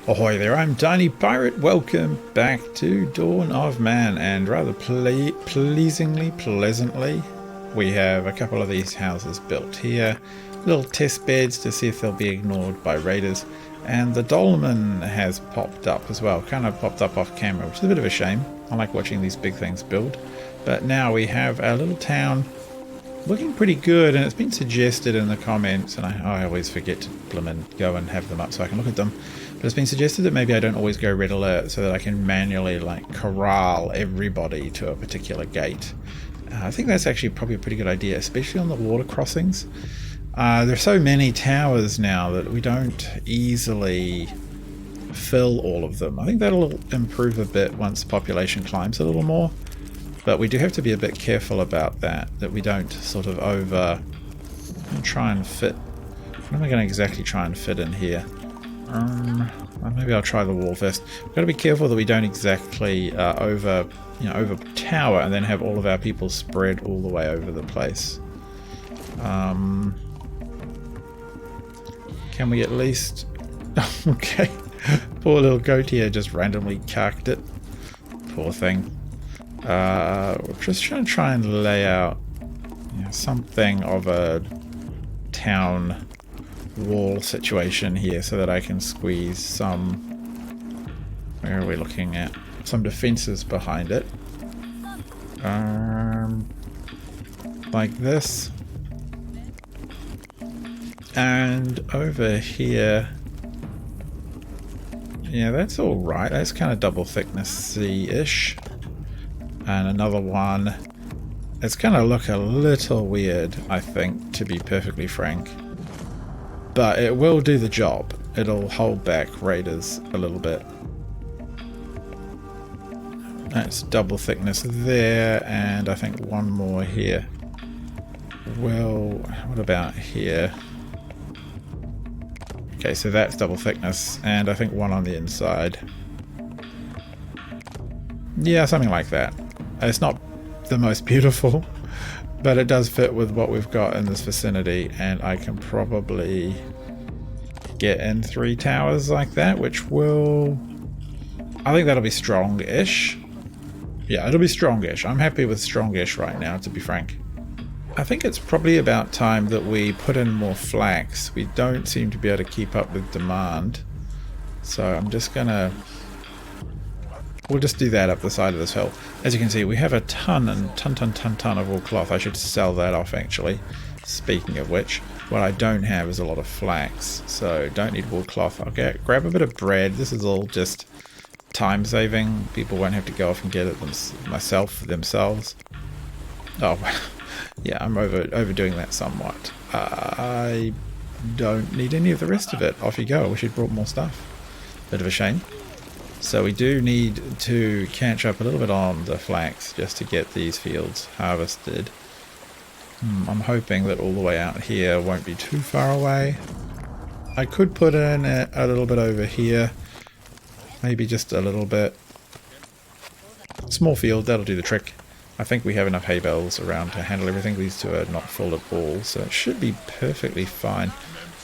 Ahoy there, I'm TinyPirate. Welcome back to Dawn of Man, and rather pleasantly, we have a couple of these houses built here. Little test beds to see if they'll be ignored by raiders. And the dolmen has popped up as well, kind of popped up off camera, which is a bit of a shame. I like watching these big things build. But now we have our little town looking pretty good, and it's been suggested in the comments, and I always forget to go and have them up so I can look at them. But it's been suggested that maybe I don't always go red alert so that I can manually like corral everybody to a particular gate. I think that's actually probably a pretty good idea, especially on the water crossings. There's so many towers now that we don't easily fill all of them. I think that'll improve a bit once the population climbs a little more. But we do have to be a bit careful about that we don't sort of try and fit. What am I going to exactly try and fit in here? Maybe I'll try the wall first. We've got to be careful that we don't exactly over tower and then have all of our people spread all the way over the place. Can we at least... Okay. Poor little goat here just randomly carked it. Poor thing. We're just going to try and lay out something of a town wall situation here so that I can squeeze some... Where are we looking at? Some defenses behind it. Like this. And over here... Yeah, that's alright. That's kind of double thickness-y-ish. And another one. It's going to look a little weird, I think, to be perfectly frank. But it will do the job. It'll hold back raiders a little bit. That's double thickness there, and I think one more here. Well, what about here? Okay, so that's double thickness, and I think one on the inside. Yeah, something like that. It's not the most beautiful, but it does fit with what we've got in this vicinity, and I can probably get in 3 towers like that, which will... I think that'll be strong-ish. Yeah, it'll be strong-ish. I'm happy with strong-ish right now, to be frank. I think it's probably about time that we put in more flax. We don't seem to be able to keep up with demand, so I'm just gonna... We'll just do that up the side of this hill. As you can see, we have a ton of wool cloth. I should sell that off, actually. Speaking of which, what I don't have is a lot of flax, so don't need wool cloth. I'll grab a bit of bread. This is all just time saving. People won't have to go off and get it themselves. Oh, yeah, I'm overdoing that somewhat. I don't need any of the rest of it. Off you go. I wish you'd brought more stuff. Bit of a shame. So we do need to catch up a little bit on the flax just to get these fields harvested. I'm hoping that all the way out here won't be too far away. I could put in a little bit over here. Maybe just a little bit. Small field, that'll do the trick. I think we have enough hay bales around to handle everything. These two are not full at all, so it should be perfectly fine.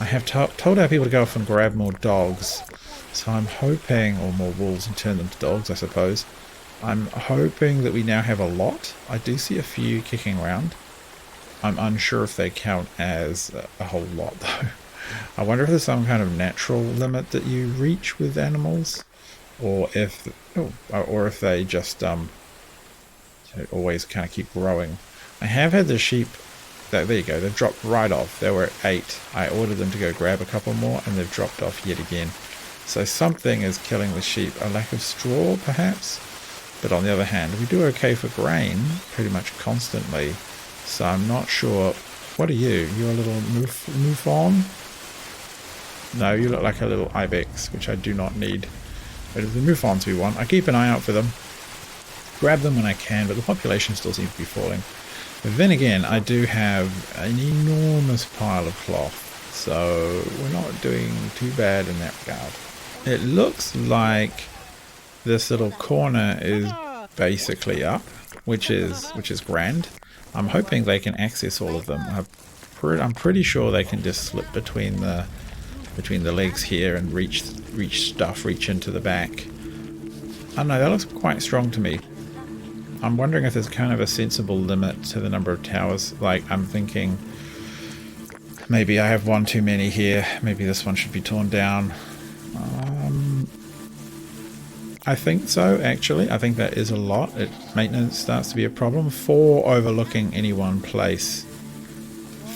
I have told our people to go off and grab more dogs. So I'm hoping, or more wolves and turn them to dogs, I suppose. I'm hoping that we now have a lot. I do see a few kicking around. I'm unsure if they count as a whole lot, though. I wonder if there's some kind of natural limit that you reach with animals, or if they just always kind of keep growing. I have had the sheep. There you go. They've dropped right off. They were at 8. I ordered them to go grab a couple more, and they've dropped off yet again. So something is killing the sheep. A lack of straw, perhaps? But on the other hand, we do okay for grain pretty much constantly. So I'm not sure. What are you? You're a little mouflon? No, you look like a little ibex, which I do not need. But if the mouflons we want, I keep an eye out for them. Grab them when I can, but the population still seems to be falling. But then again, I do have an enormous pile of cloth. So we're not doing too bad in that regard. It looks like this little corner is basically up, which is grand. I'm hoping they can access all of them. I'm pretty sure they can just slip between the between the legs here and reach into the back. I don't know, that looks quite strong to me. I'm wondering if there's kind of a sensible limit to the number of towers. Like, I'm thinking maybe I have one too many here. Maybe this one should be torn down. I think so, actually. I think that is a lot. Maintenance starts to be a problem. 4 overlooking any one place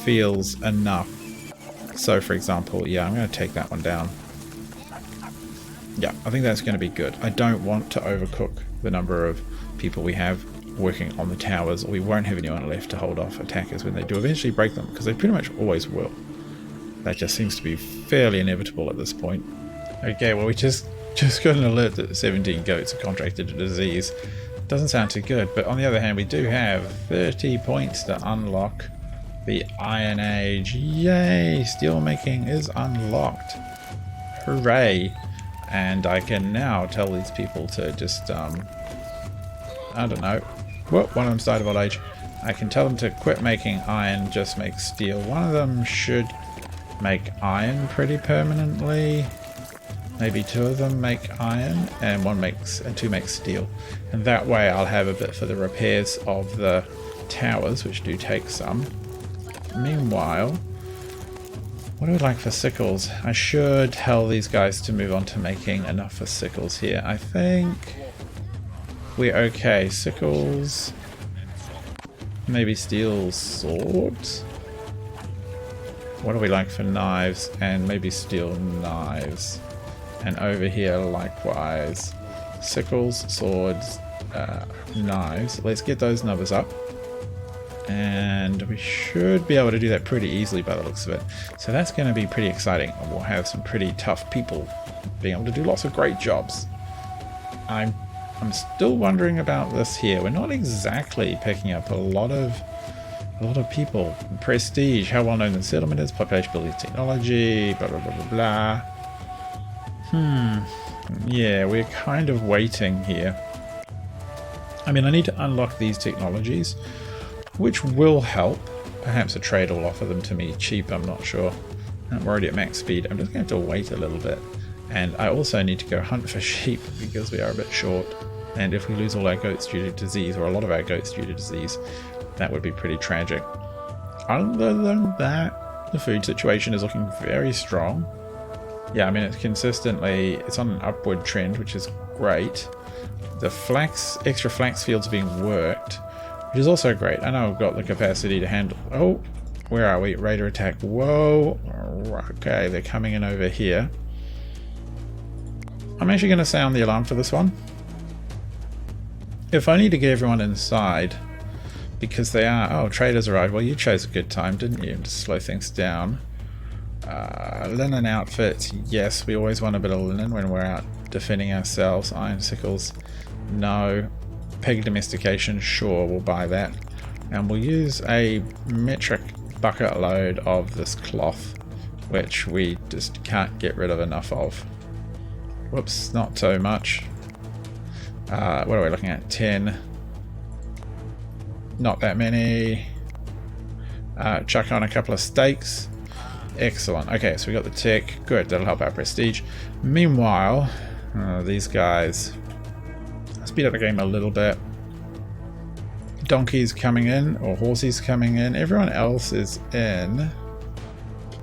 feels enough. So, for example, yeah, I'm going to take that one down. Yeah, I think that's going to be good. I don't want to overcook the number of people we have working on the towers, or we won't have anyone left to hold off attackers when they do eventually break them, because they pretty much always will. That just seems to be fairly inevitable at this point. Okay, well, we just got an alert that 17 goats are contracted a disease. Doesn't sound too good, but on the other hand, we do have 30 points to unlock the Iron Age. Yay! Steel making is unlocked. Hooray! And I can now tell these people to just, I don't know. Whoop, one of them's died of old age. I can tell them to quit making iron, just make steel. One of them should make iron pretty permanently. Maybe 2 of them make iron, and 2 make steel. And that way I'll have a bit for the repairs of the towers, which do take some. Meanwhile, what do we like for sickles? I should tell these guys to move on to making enough for sickles here. I think we're okay. Sickles, maybe steel swords. What do we like for knives? And maybe steel knives. And over here, likewise, sickles, swords, knives. Let's get those numbers up. And we should be able to do that pretty easily by the looks of it. So that's going to be pretty exciting. We'll have some pretty tough people being able to do lots of great jobs. I'm still wondering about this here. We're not exactly picking up a lot of people. Prestige, how well known the settlement is, population building technology, blah blah blah blah blah. Yeah, we're kind of waiting here. I mean, I need to unlock these technologies, which will help. Perhaps a trade will offer them to me cheap, I'm not sure. I'm already at max speed. I'm just going to have to wait a little bit. And I also need to go hunt for sheep because we are a bit short. And if we lose all our goats due to disease, or a lot of our goats due to disease, that would be pretty tragic. Other than that, the food situation is looking very strong. Yeah, I mean, it's on an upward trend, which is great. The extra flax fields are being worked, which is also great. I know I've got the capacity to handle... Oh, where are we? Raider attack. Whoa. Okay, they're coming in over here. I'm actually going to sound the alarm for this one. If only to get everyone inside, because they are... Oh, traders arrived. Well, you chose a good time, didn't you? To slow things down. Linen outfits. Yes, we always want a bit of linen when we're out defending ourselves. Iron sickles. No. Pig domestication. Sure, we'll buy that. And we'll use a metric bucket load of this cloth, which we just can't get rid of enough of. Whoops, not so much. What are we looking at? 10. Not that many. Chuck on a couple of steaks. Excellent. Okay, so we got the tech. Good, that'll help our prestige. Meanwhile, these guys... Speed up the game a little bit. Donkeys coming in, or horses coming in. Everyone else is in.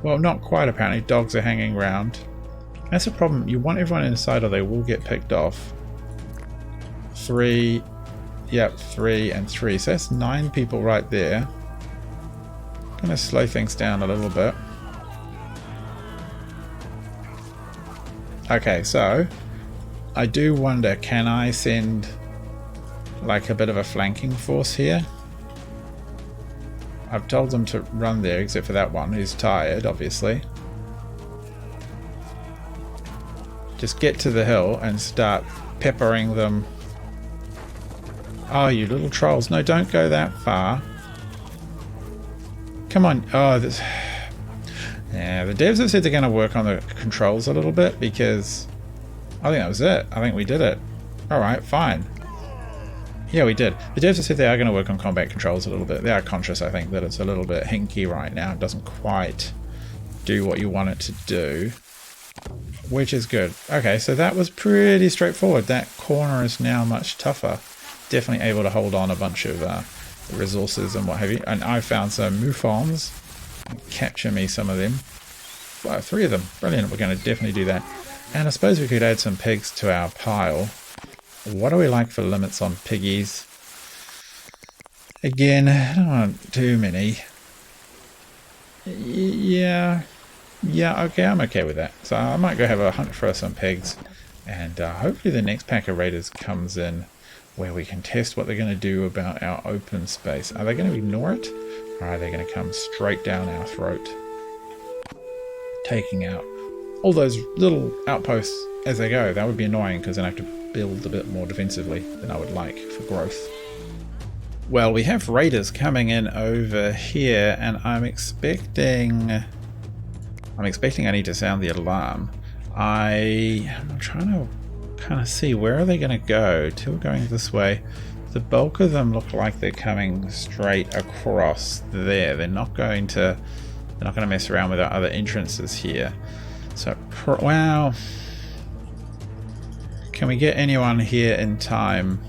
Well, not quite apparently. Dogs are hanging around. That's a problem. You want everyone inside or they will get picked off. 3. Yep, 3 and 3. So that's 9 people right there. Gonna slow things down a little bit. Okay, so I do wonder, can I send like a bit of a flanking force here? I've told them to run there, except for that one who's tired, obviously. Just get to the hill and start peppering them. Oh, you little trolls. No, don't go that far. Come on. Oh, this... Yeah, the devs have said they're going to work on the controls a little bit, because I think that was it. I think we did it. Alright, fine. Yeah, we did. The devs have said they are going to work on combat controls a little bit. They are conscious, I think, that it's a little bit hinky right now. It doesn't quite do what you want it to do. which is good. Okay, so that was pretty straightforward. That corner is now much tougher. Definitely able to hold on a bunch of resources and what have you. And I found some mouflons. Capture me some of them. Wow, 3 of them. Brilliant. We're going to definitely do that. And I suppose we could add some pigs to our pile. What do we like for limits on piggies? Again, I don't want too many. Yeah, okay, I'm okay with that. So I might go have a hunt for some pigs. And hopefully the next pack of raiders comes in where we can test what they're going to do about our open space. Are they going to ignore it? Or are they going to come straight down our throat? Taking out all those little outposts as they go. That would be annoying because then I have to build a bit more defensively than I would like for growth. Well, we have raiders coming in over here, and I'm expecting I need to sound the alarm. I'm trying to kind of see where are they going to go. 2 are going this way. The bulk of them look like they're coming straight across there. They're not going to mess around with our other entrances here. So, wow. Can we get anyone here in time?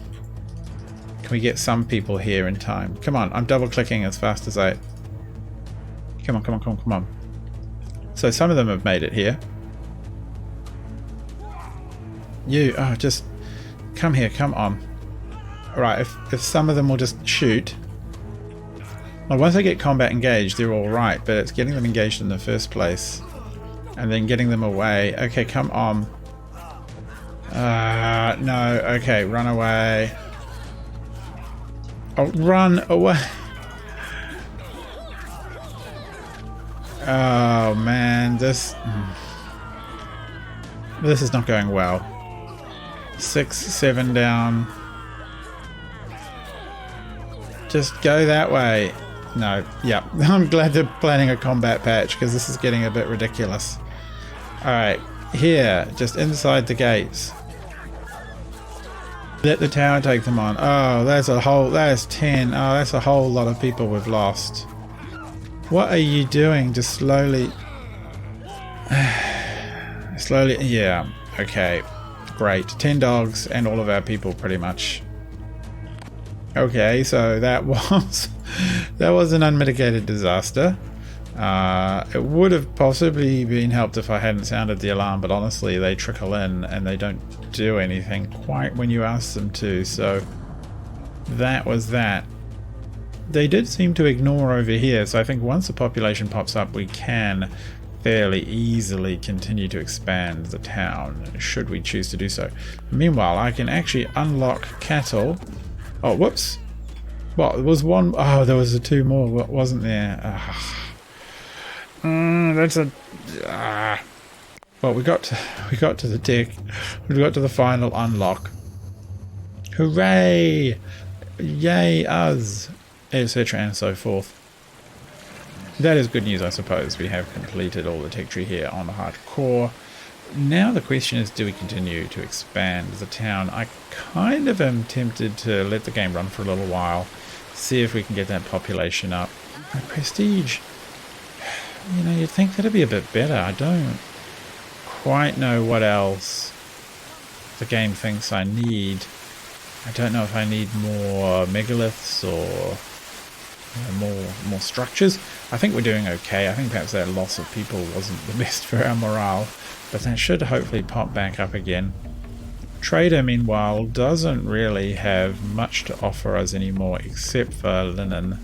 Can we get some people here in time? Come on, I'm double clicking as fast as I... Come on. So some of them have made it here. Just come here, come on. Alright, if some of them will just shoot. Well, once they get combat engaged, they're alright, but it's getting them engaged in the first place. And then getting them away. Okay, come on. No, okay, run away. Oh, run away. Oh man, this is not going well. 6, 7 down. Just go that way. No, yeah. I'm glad they're planning a combat patch because this is getting a bit ridiculous. Alright, here, just inside the gates. Let the tower take them on. Oh, that's 10. Oh, that's a whole lot of people we've lost. What are you doing? Just slowly... yeah, okay. Great. 10 dogs and all of our people pretty much. Okay, so that was an unmitigated disaster. It would have possibly been helped if I hadn't sounded the alarm, but honestly they trickle in and they don't do anything quite when you ask them to, so that was that. They did seem to ignore over here, so I think once the population pops up we can fairly easily continue to expand the town, should we choose to do so. Meanwhile, I can actually unlock cattle. Oh, whoops. Well, there was one. Oh, there was 2 more, wasn't there? Well, we got to the deck. We got to the final unlock. Hooray! Yay us! Etc. and so forth. That is good news, I suppose. We have completed all the tech tree here on the hardcore. Now the question is, do we continue to expand the town? I kind of am tempted to let the game run for a little while, see if we can get that population up. Prestige. You know, you'd think that'd be a bit better. I don't quite know what else the game thinks I need. I don't know if I need more megaliths or more structures. I think we're doing okay. I think perhaps that loss of people wasn't the best for our morale, but that should hopefully pop back up again. Trader, meanwhile, doesn't really have much to offer us anymore except for linen,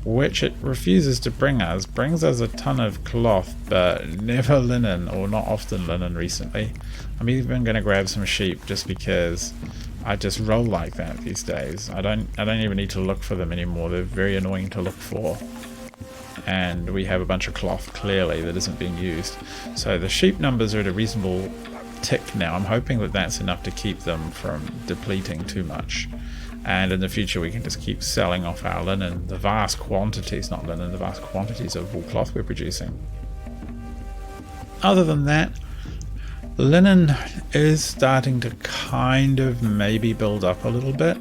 which it refuses to bring us. Brings us a ton of cloth, but never linen, or not often linen recently. I'm even going to grab some sheep just because I just roll like that these days. I don't even need to look for them anymore. They're very annoying to look for. And we have a bunch of cloth clearly that isn't being used. So the sheep numbers are at a reasonable tick now. I'm hoping that that's enough to keep them from depleting too much. And in the future we can just keep selling off our linen, the vast quantities, not linen, the vast quantities of wool cloth we're producing. Other than that, linen is starting to kind of maybe build up a little bit.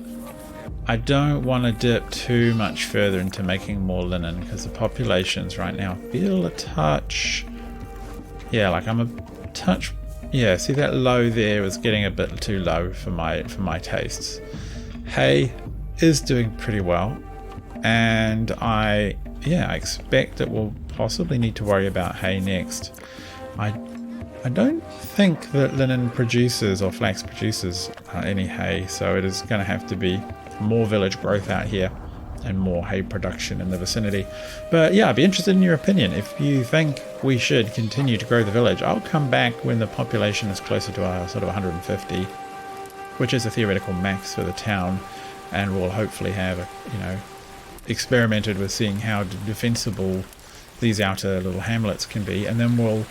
I don't want to dip too much further into making more linen because the populations right now feel a touch... Yeah, like I'm touch. Yeah, see that low there was getting a bit too low for my tastes. Hay is doing pretty well, and I expect that we'll possibly need to worry about hay next. I don't think that linen produces or flax produces any hay, so it is going to have to be more village growth out here and more hay production in the vicinity. But yeah, I'd be interested in your opinion. If you think we should continue to grow the village, I'll come back when the population is closer to our sort of 150, which is a theoretical max for the town, and we'll hopefully have experimented with seeing how defensible these outer little hamlets can be, and then we'll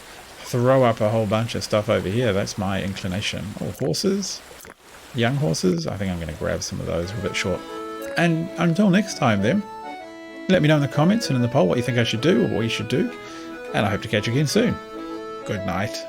throw up a whole bunch of stuff over here. That's my inclination. Oh, horses, young horses. I think I'm going to grab some of those. We're a bit short. And until next time then, let me know in the comments and in the poll what you think I should do or what you should do, and I hope to catch you again soon. Good night.